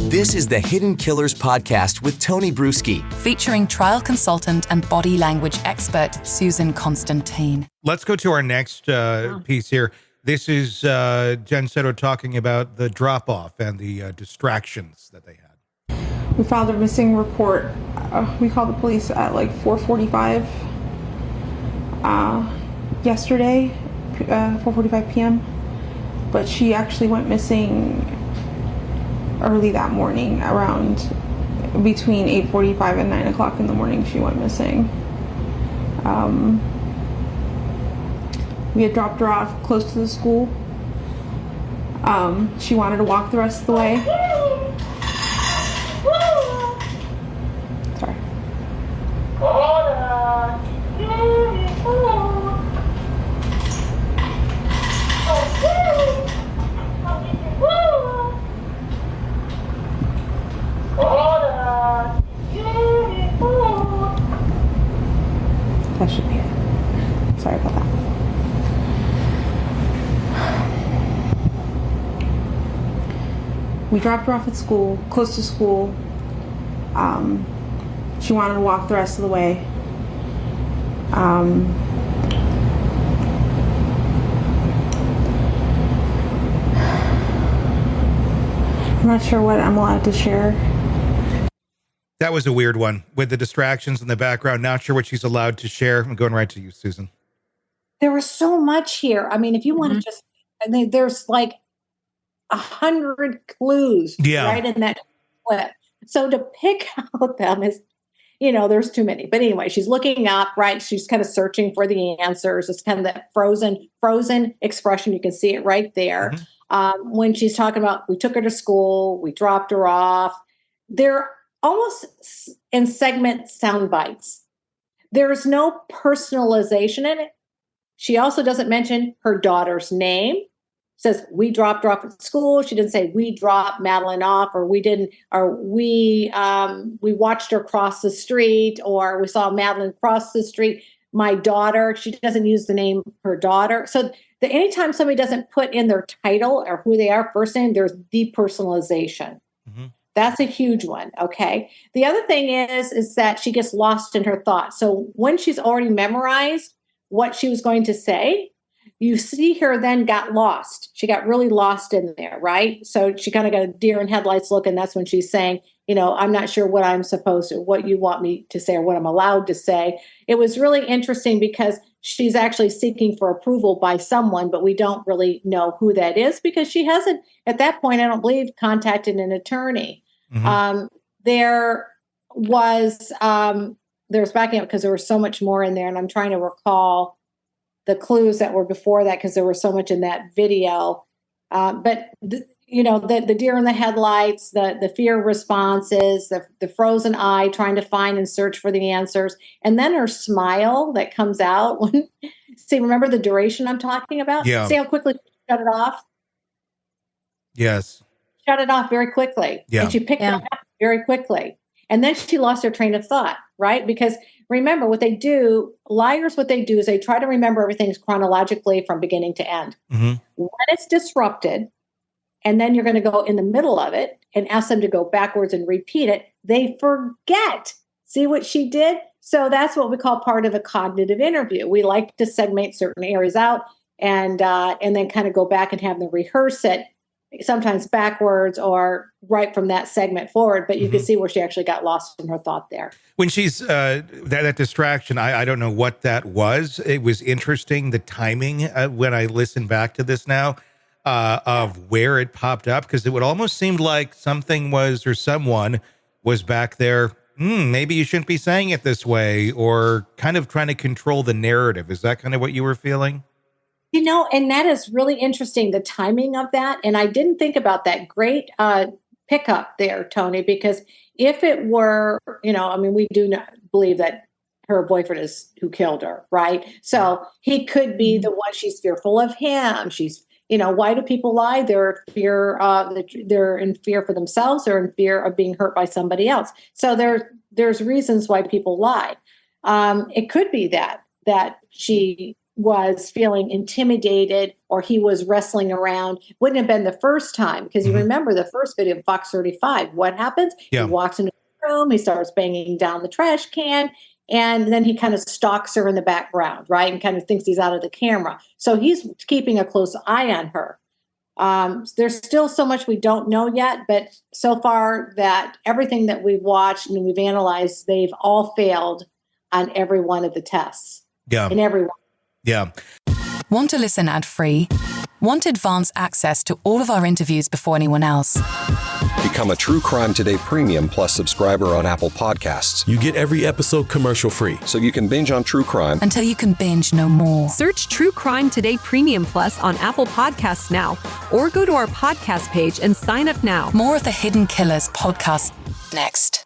This is the Hidden Killers podcast with Tony Brueski, featuring trial consultant and body language expert Susan Constantine. Let's go to our next piece here. This is Jen Soto talking about the drop-off and the distractions that they had. We filed a missing report. We called the police at like 4:45 yesterday, 4:45 p.m. But she actually went missing early that morning, around between 8:45 and 9 o'clock in the morning. She went missing. We had dropped her off close to the school. She wanted to walk the rest of the way. Sorry. That should be it. Sorry about that. We dropped her off at school, close to school. She wanted to walk the rest of the way. I'm not sure what I'm allowed to share. That was a weird one with the distractions in the background. Not sure what she's allowed to share. I'm going right to you, Susan. There was so much here. I mean, if you want to just, there's like 100 clues right in that clip. So to pick out them is, there's too many. But anyway, she's looking up, right? She's kind of searching for the answers. It's kind of that frozen expression. You can see it right there. When she's talking about, we took her to school, we dropped her off. They're almost in segment sound bites. There's no personalization in it. She also doesn't mention her daughter's name. Says we dropped her off at school. She didn't say we dropped Madeline off, or we didn't, or we watched her cross the street, or we saw Madeline cross the street. My daughter. She doesn't use the name her daughter. So anytime somebody doesn't put in their title or who they are first name, there's depersonalization. That's a huge one. Okay. The other thing is that she gets lost in her thoughts. So when she's already memorized what she was going to say, you see her then got lost. She got really lost in there, right? So she kind of got a deer in headlights look. And that's when she's saying, I'm not sure what I'm supposed to, what you want me to say or what I'm allowed to say. It was really interesting because she's actually seeking for approval by someone, but we don't really know who that is because she hasn't, at that point, I don't believe, contacted an attorney. There was backing up because there was so much more in there, and I'm trying to recall the clues that were before that because there was so much in that video. But the deer in the headlights, the fear responses, the frozen eye, trying to find and search for the answers, and then her smile that comes out. See, remember the duration I'm talking about? Yeah. See how quickly she shut it off? Yes. Shut it off very quickly. Yeah. And she picked it up very quickly. And then she lost her train of thought, right? Because remember liars, what they do is they try to remember everything chronologically from beginning to end. When it's disrupted, and then you're going to go in the middle of it and ask them to go backwards and repeat it, they forget. See what she did? So that's what we call part of a cognitive interview. We like to segment certain areas out and then kind of go back and have them rehearse it, sometimes backwards or right from that segment forward, but you can see where she actually got lost in her thought there. When she's that distraction, I don't know what that was. It was interesting, the timing when I listen back to this now of where it popped up, because it would almost seem like something was, or someone was back there. Maybe you shouldn't be saying it this way, or kind of trying to control the narrative. Is that kind of what you were feeling? And that is really interesting, the timing of that. And I didn't think about that. Great pickup there, Tony, because if it were, we do not believe that her boyfriend is who killed her, right? So he could be the one. She's fearful of him. She's, why do people lie? They're in fear for themselves. They're in fear of being hurt by somebody else. So there's reasons why people lie. It could be that she was feeling intimidated or he was wrestling around. Wouldn't have been the first time, because you remember the first video, Fox 35. What happens? Yeah. He walks into the room, he starts banging down the trash can, and then he kind of stalks her in the background, right? And kind of thinks he's out of the camera. So he's keeping a close eye on her. There's still so much we don't know yet, but so far that everything that we've watched and we've analyzed, they've all failed on every one of the tests. Yeah. In every one. Yeah. Want to listen ad-free? Want advanced access to all of our interviews before anyone else? Become a True Crime Today Premium Plus subscriber on Apple Podcasts. You get every episode commercial-free. So you can binge on true crime until you can binge no more. Search True Crime Today Premium Plus on Apple Podcasts now, or go to our podcast page and sign up now. More of the Hidden Killers podcast next.